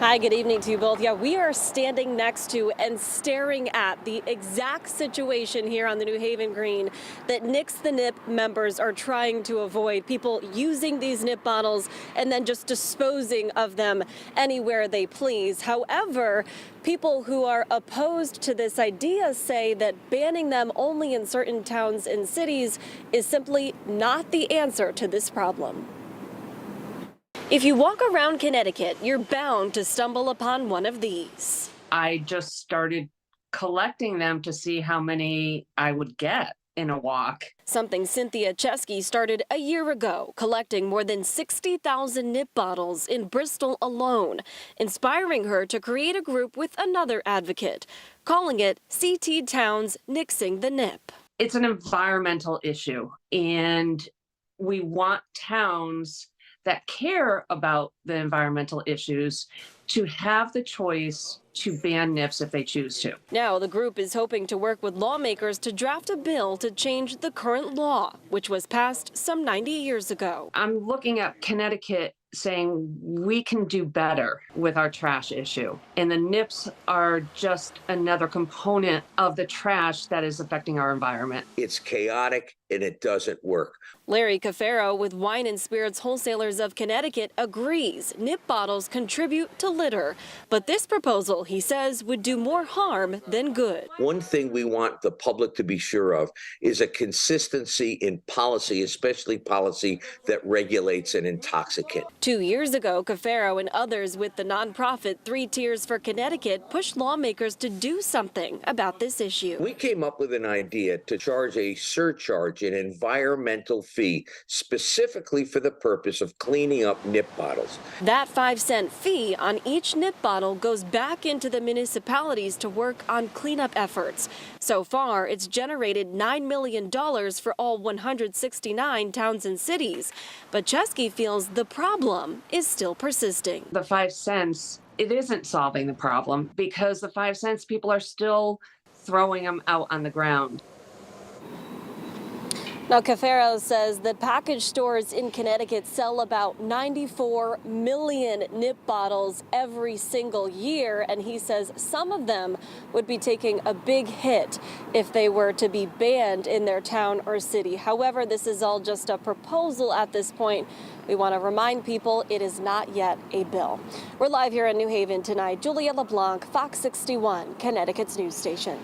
Hi, good evening to you both. Yeah, we are standing next to and staring at the exact situation here on the New Haven Green that Nix the Nip members are trying to avoid. People using these nip bottles and then just disposing of them anywhere they please. However, people who are opposed to this idea say that banning them only in certain towns and cities is simply not the answer to this problem. If you walk around Connecticut, you're bound to stumble upon one of these. I just started collecting them to see how many I would get in a walk. Something Cynthia Chesky started a year ago, collecting more than 60,000 nip bottles in Bristol alone, inspiring her to create a group with another advocate, calling it Towns Nixing the Nip. It's an environmental issue, and we want towns that care about the environmental issues to have the choice to ban nips if they choose to. Now the group is hoping to work with lawmakers to draft a bill to change the current law, which was passed some 90 years ago. I'm looking at Connecticut saying we can do better with our trash issue. And the nips are just another component of the trash that is affecting our environment. It's chaotic and it doesn't work. Larry Cafaro with Wine and Spirits Wholesalers of Connecticut agrees nip bottles contribute to litter. But this proposal, he says, would do more harm than good. One thing we want the public to be sure of is a consistency in policy, especially policy that regulates an intoxicant. 2 years ago, Cafaro and others with the nonprofit 3 Tiers for Connecticut pushed lawmakers to do something about this issue. We came up with an idea to charge a surcharge, an environmental fee, specifically for the purpose of cleaning up nip bottles. That 5-cent fee on each nip bottle goes back into the municipalities to work on cleanup efforts. So far, it's generated $9 million for all 169 towns and cities. But Chesky feels the problem is still persisting. The 5 cents, it isn't solving the problem because the 5 cents, people are still throwing them out on the ground. Now, Cafaro says that package stores in Connecticut sell about 94 million nip bottles every single year, and he says some of them would be taking a big hit if they were to be banned in their town or city. However, this is all just a proposal at this point. We want to remind people it is not yet a bill. We're live here in New Haven tonight. Julia LeBlanc, Fox 61, Connecticut's news station.